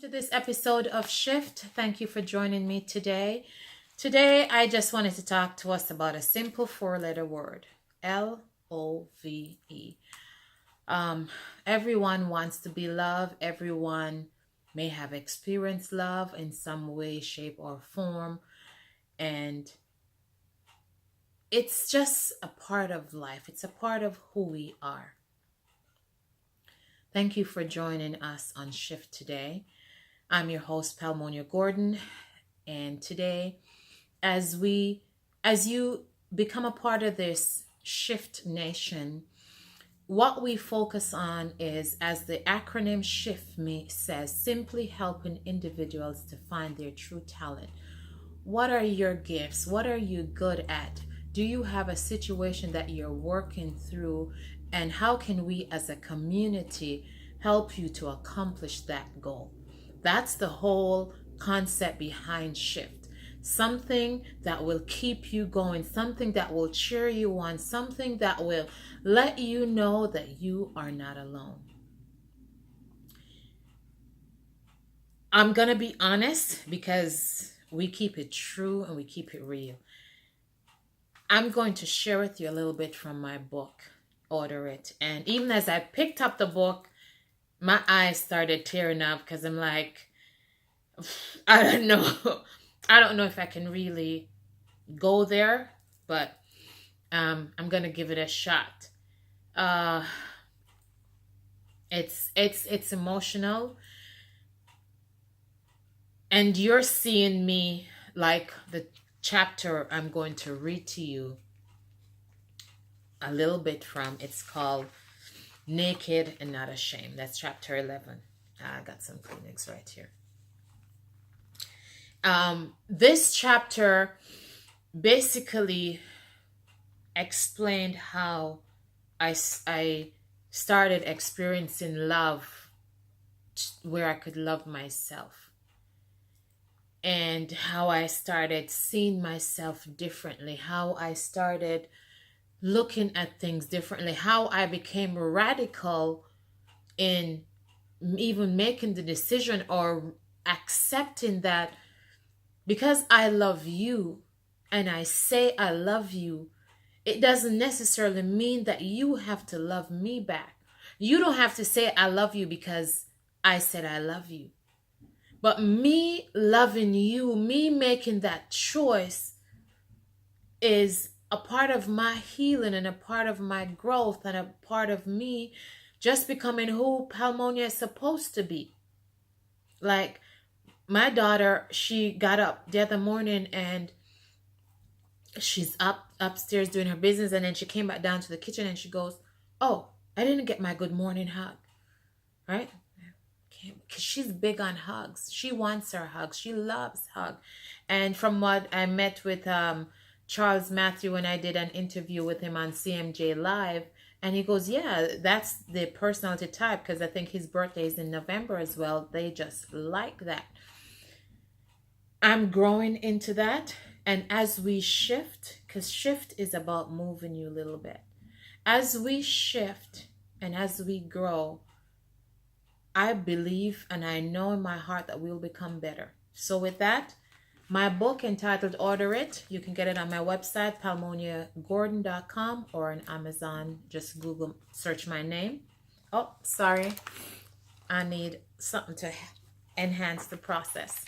to this episode of Shift. Thank you for joining me today. Today, I just wanted to talk to us about a simple four-letter word, LOVE. Everyone wants to be loved. Everyone may have experienced love in some way, shape, or form. And it's just a part of life. It's a part of who we are. Thank you for joining us on Shift today. I'm your host, Palmonia Gordon. And today, as you become a part of this Shift Nation, what we focus on is, as the acronym SHIFT says, simply helping individuals to find their true talent. What are your gifts? What are you good at? Do you have a situation that you're working through? And how can we as a community help you to accomplish that goal? That's the whole concept behind SHIFT. Something that will keep you going, something that will cheer you on, something that will let you know that you are not alone. I'm going to be honest because we keep it true and we keep it real. I'm going to share with you a little bit from my book, Order It. And even as I picked up the book, my eyes started tearing up because I'm like, I don't know. I don't know if I can really go there, but I'm going to give it a shot. It's emotional. And you're seeing me like the chapter I'm going to read to you a little bit from. It's called Naked and Not Ashamed. That's chapter 11. I got some Kleenex right here. This chapter basically explained how I started experiencing love where I could love myself, and how I started seeing myself differently, how I started looking at things differently, how I became radical in even making the decision or accepting that because I love you and I say I love you, it doesn't necessarily mean that you have to love me back. You don't have to say I love you because I said I love you. But me loving you, me making that choice is a part of my healing and a part of my growth and a part of me just becoming who Palmonia is supposed to be. Like my daughter, she got up the other morning and she's upstairs doing her business, and then she came back down to the kitchen and she goes, "Oh, I didn't get my good morning hug." Right? Because she's big on hugs. She wants her hugs. She loves hug. And from what I met with Charles Matthew when I did an interview with him on CMJ Live, and he goes, yeah, that's the personality type, because I think his birthday is in November as well. They just like that. I'm growing into that. And as we shift, because shift is about moving you a little bit. As we shift and as we grow, I believe and I know in my heart that we'll become better. So with that, my book entitled Order It, you can get it on my website, palmoniagordon.com, or on Amazon. Just Google, search my name. Oh, sorry. I need something to enhance the process.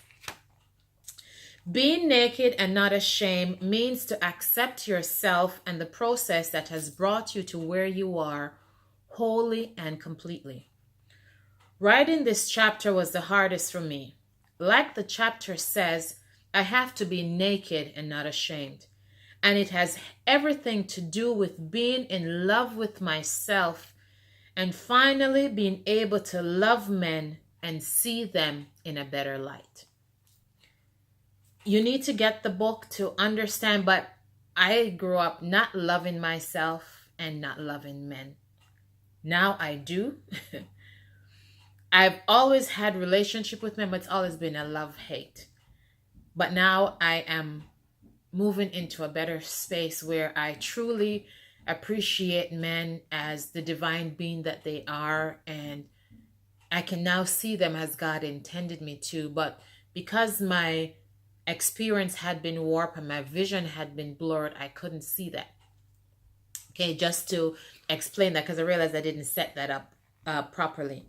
Being naked and not ashamed means to accept yourself and the process that has brought you to where you are, wholly and completely. Writing this chapter was the hardest for me. Like the chapter says, I have to be naked and not ashamed. And it has everything to do with being in love with myself and finally being able to love men and see them in a better light. You need to get the book to understand, but I grew up not loving myself and not loving men. Now I do. I've always had relationship with men, but it's always been a love-hate. But now I am moving into a better space where I truly appreciate men as the divine being that they are, and I can now see them as God intended me to. But because my experience had been warped and my vision had been blurred, I couldn't see that. Okay, just to explain that, because I realized I didn't set that up properly.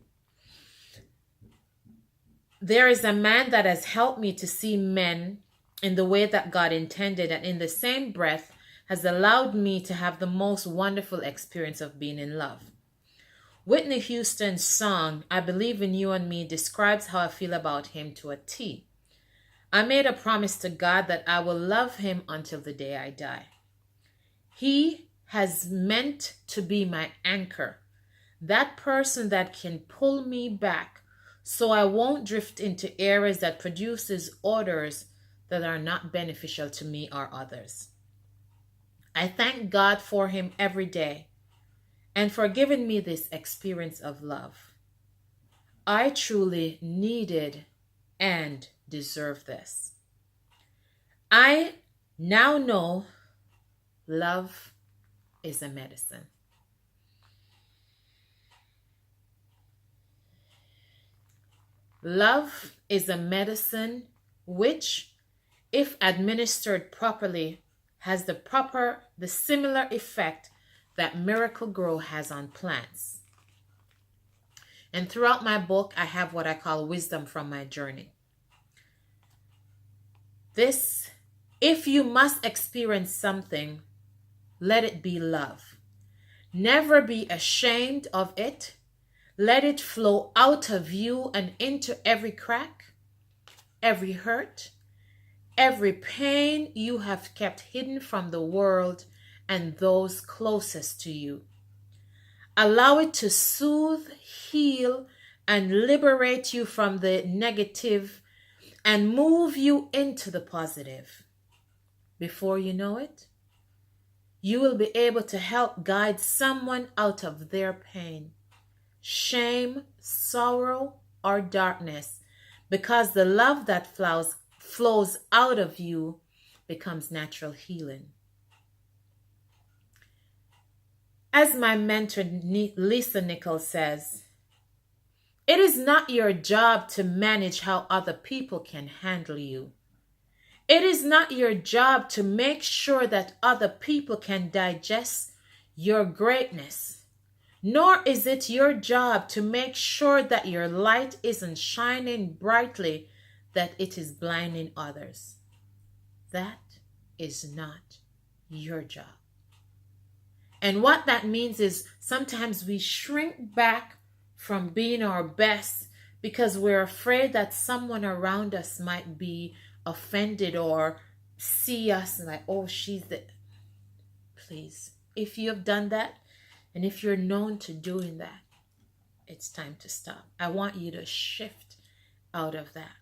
There is a man that has helped me to see men in the way that God intended, and in the same breath has allowed me to have the most wonderful experience of being in love. Whitney Houston's song, I Believe in You and Me, describes how I feel about him to a T. I made a promise to God that I will love him until the day I die. He has meant to be my anchor, that person that can pull me back so I won't drift into areas that produces odors that are not beneficial to me or others. I thank God for him every day and for giving me this experience of love. I truly needed and deserve this. I now know love is a medicine. Love is a medicine which, if administered properly, has the similar effect that Miracle Grow has on plants. And throughout my book, I have what I call wisdom from my journey. This, if you must experience something, let it be love. Never be ashamed of it. Let it flow out of you and into every crack, every hurt, every pain you have kept hidden from the world and those closest to you. Allow it to soothe, heal, and liberate you from the negative and move you into the positive. Before you know it, you will be able to help guide someone out of their pain, shame, sorrow, or darkness, because the love that flows out of you becomes natural healing. As my mentor Lisa Nichols says, it is not your job to manage how other people can handle you. It is not your job to make sure that other people can digest your greatness. Nor is it your job to make sure that your light isn't shining brightly, that it is blinding others. That is not your job. And what that means is sometimes we shrink back from being our best because we're afraid that someone around us might be offended or see us like, oh, she's the... Please, if you have done that, and if you're known to doing that, it's time to stop. I want you to shift out of that.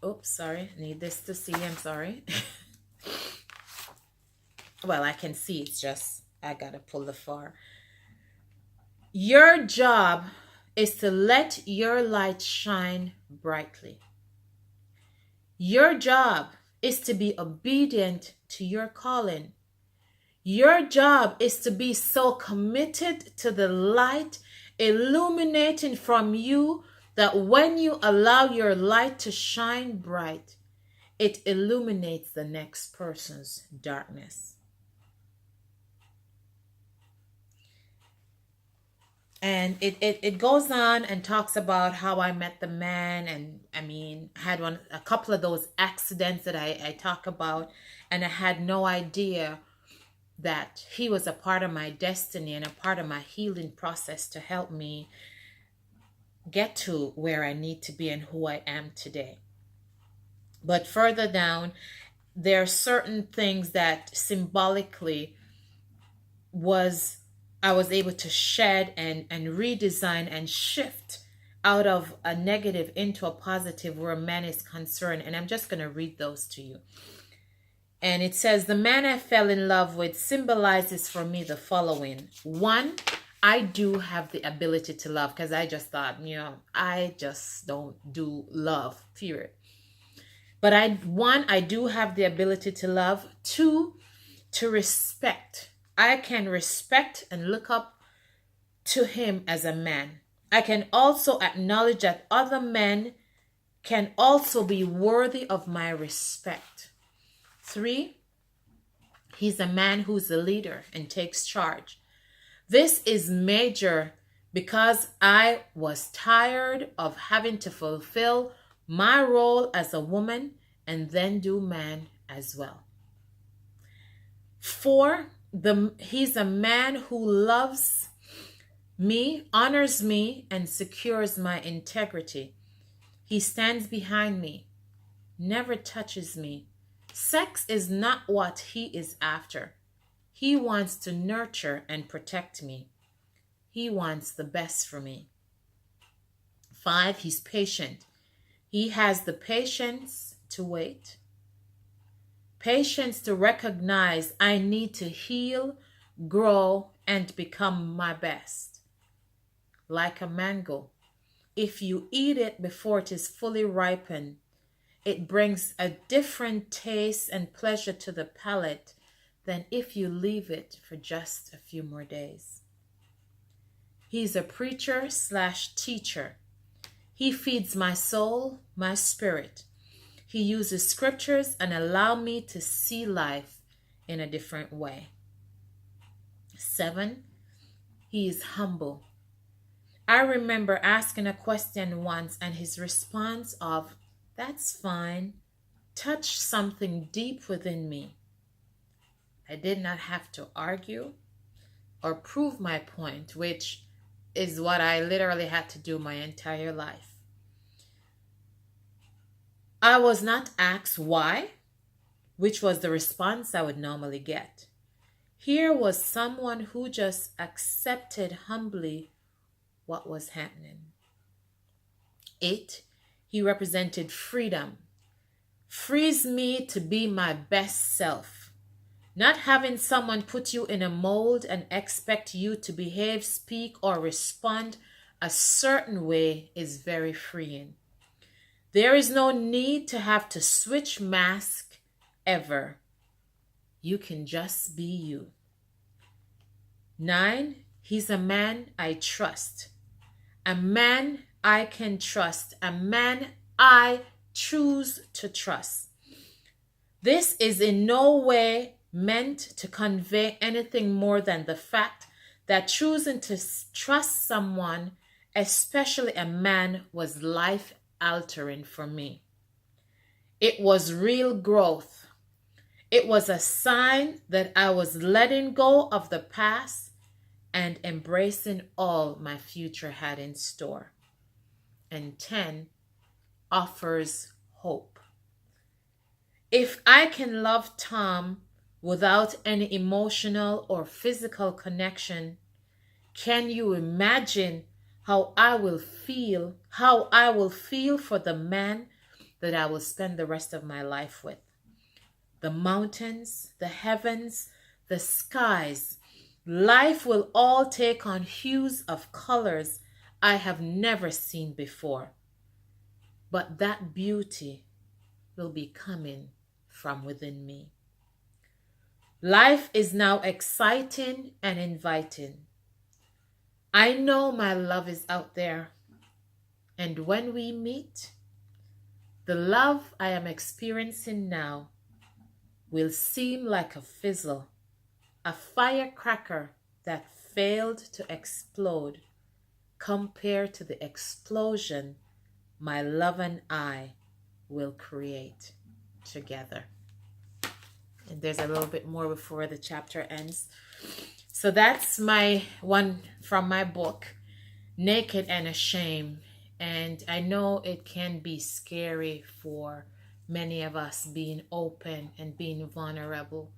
Oops, sorry. Need this to see. I'm sorry. Well, I can see. It's just I got to pull the far. Your job is to let your light shine brightly. Your job is to be obedient to your calling. Your job is to be so committed to the light illuminating from you that when you allow your light to shine bright, it illuminates the next person's darkness. And it goes on and talks about how I met the man, and I mean, had a couple of those accidents that I talk about, and I had no idea that he was a part of my destiny and a part of my healing process to help me get to where I need to be and who I am today. But further down, there are certain things that symbolically I was able to shed and redesign and shift out of a negative into a positive where man is concerned. And I'm just going to read those to you. And it says, the man I fell in love with symbolizes for me the following. 1, I do have the ability to love, because I just thought, I just don't do love, period. But I do have the ability to love. 2, to respect. I can respect and look up to him as a man. I can also acknowledge that other men can also be worthy of my respect. 3, he's a man who's a leader and takes charge. This is major because I was tired of having to fulfill my role as a woman and then do man as well. 4, he's a man who loves me, honors me, and secures my integrity. He stands behind me, never touches me. Sex is not what he is after. He wants to nurture and protect me. He wants the best for me. 5, he's patient. He has the patience to wait. Patience to recognize I need to heal, grow, and become my best. Like a mango, if you eat it before it is fully ripened, it brings a different taste and pleasure to the palate than if you leave it for just a few more days. He's a preacher/teacher. He feeds my soul, my spirit. He uses scriptures and allow me to see life in a different way. 7, he is humble. I remember asking a question once and his response of, "That's fine," touched something deep within me. I did not have to argue or prove my point, which is what I literally had to do my entire life. I was not asked why, which was the response I would normally get. Here was someone who just accepted humbly what was happening. 8, he represented freedom. Frees me to be my best self. Not having someone put you in a mold and expect you to behave, speak, or respond a certain way is very freeing. There is no need to have to switch mask ever. You can just be you. 9, he's a man I trust. A man I can trust. A man I choose to trust. This is in no way meant to convey anything more than the fact that choosing to trust someone, especially a man, was life-altering for me. It was real growth. It was a sign that I was letting go of the past and embracing all my future had in store. And 10, offers hope. If I can love Tom without any emotional or physical connection, can you imagine how I will feel for the man that I will spend the rest of my life with? The mountains, the heavens, the skies, life will all take on hues of colors I have never seen before. But that beauty will be coming from within me. Life is now exciting and inviting. I know my love is out there. And when we meet, the love I am experiencing now will seem like a fizzle, a firecracker that failed to explode compared to the explosion my love and I will create together. And there's a little bit more before the chapter ends. So that's my one from my book, Naked and Ashamed. And I know it can be scary for many of us being open and being vulnerable.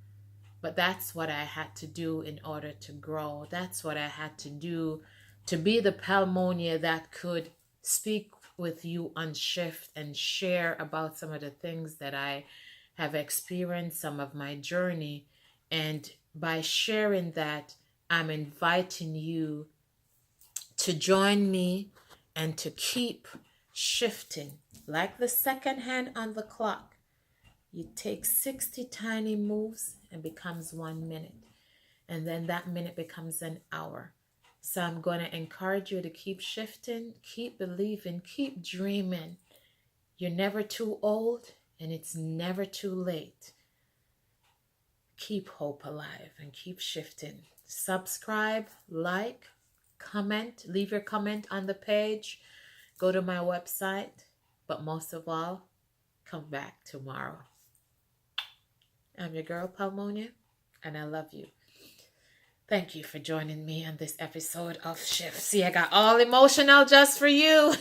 But that's what I had to do in order to grow. That's what I had to do to be the Palmonia that could speak with you on S.H.I.F.T and share about some of the things that I have experienced, some of my journey. And by sharing that, I'm inviting you to join me and to keep shifting. Like the second hand on the clock, you take 60 tiny moves and becomes 1 minute. And then that minute becomes an hour. So I'm going to encourage you to keep shifting, keep believing, keep dreaming. You're never too old and it's never too late. Keep hope alive and keep shifting. Subscribe, like, comment, leave your comment on the page. Go to my website. But most of all, come back tomorrow. I'm your girl, Palmonia, and I love you. Thank you for joining me on this episode of S.H.I.F.T. See, I got all emotional just for you.